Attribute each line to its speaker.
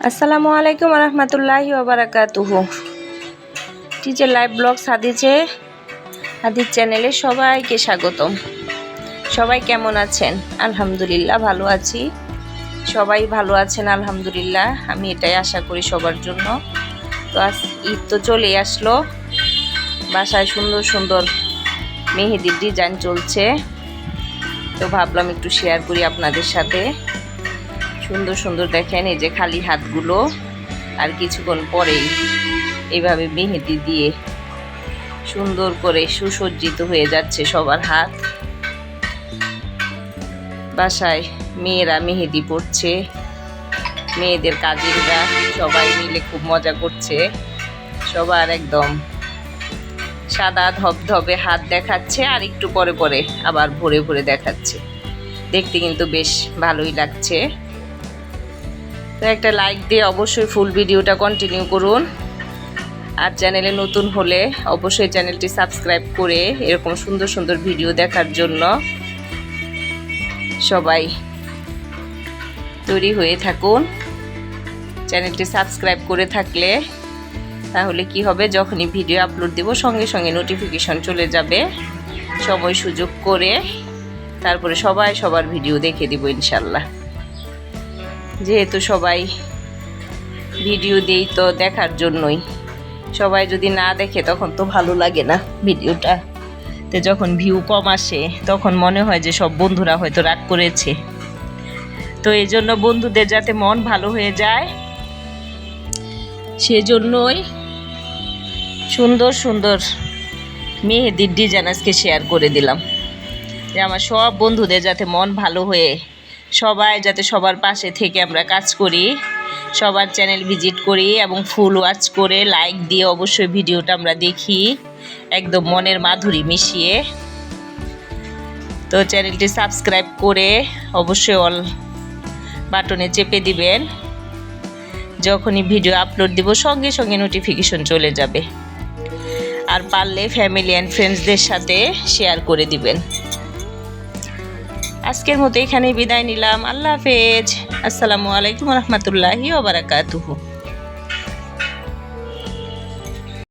Speaker 1: আসসালামু আলাইকুম রহমতুল্লাহি ওয়া বারাকাতুহু। টিচার লাইভ ব্লগ হাদিস চ্যানেলে সবাইকে স্বাগতম। সবাই কেমন আছেন? আলহামদুলিল্লাহ ভালো আছি। সবাই ভালো আছেন আলহামদুলিল্লাহ, আমি এটাই আশা করি সবার জন্য। তো আজ ঈদ তো চলেই আসলো, বাসায় সুন্দর সুন্দর মেহেদির ডিজাইন চলছে, তো ভাবলাম একটু শেয়ার করি আপনাদের সাথে। সুন্দর সুন্দর দেখেন, এই যে খালি হাতগুলো, আর কিছুক্ষণ পরেই এইভাবে মেহেদি দিয়ে সুন্দর করে সুসজ্জিত হয়ে যাচ্ছে সবার হাত। বাসায় মেয়েরা মেহেদি পড়ছে, মেয়েদের কাজিনরা সবাই মিলে খুব মজা করছে। সবার একদম সাদা ধবধবে হাত দেখাচ্ছে, আর একটু পরে পরে আবার ভরে ভরে দেখাচ্ছে। দেখতে কিন্তু বেশ ভালোই লাগছে। তো একটা লাইক দিয়ে অবশ্যই ফুল ভিডিওটা কন্টিনিউ করুন, আর চ্যানেলে নতুন হলে অবশ্যই চ্যানেলটি সাবস্ক্রাইব করে এরকম সুন্দর সুন্দর ভিডিও দেখার জন্য সবাই তৈরি হয়ে থাকুন। চ্যানেলটি সাবস্ক্রাইব করে থাকলে তাহলে কি হবে, যখনই ভিডিও আপলোড দেব সঙ্গে সঙ্গে নোটিফিকেশন চলে যাবে। সময় সুযোগ করে তারপরে সবাই সবার ভিডিও দেখে দিব ইনশাল্লাহ। যেহেতু সবাই ভিডিও দেই তো দেখার জন্যই, সবাই যদি না দেখে তখন তো ভালো লাগে না ভিডিওটা। তো যখন ভিউ কম আসে তখন মনে হয় যে সব বন্ধুরা হয়তো রাগ করেছে। তো এই জন্য বন্ধুদের যাতে মন ভালো হয়ে যায় সেজন্যই সুন্দর সুন্দর মেহেদির ডিজাইন আজকে শেয়ার করে দিলাম, যে আমার সব বন্ধুদের যাতে মন ভালো হয়ে সবাই যাতে সবার পাশে থেকে আমরা কাজ করি, সবার চ্যানেল ভিজিট করি এবং ফুল ওয়াচ করে লাইক দিয়ে অবশ্যই ভিডিওটা আমরা দেখি একদম মনের মাধুরী মিশিয়ে। তো চ্যানেলটি সাবস্ক্রাইব করে অবশ্যই অল বাটনে চেপে দিবেন, যখনই ভিডিও আপলোড দিব সঙ্গে সঙ্গে নোটিফিকেশন চলে যাবে। আর পারলে ফ্যামিলি অ্যান্ড ফ্রেন্ডসদের সাথে শেয়ার করে দিবেন। আজকের মতো এখানেই বিদায় নিলাম। আল্লাহ হাফেজ। আসসালামু আলাইকুম রহমতুল্লাহি ওয়া বারাকাতুহু।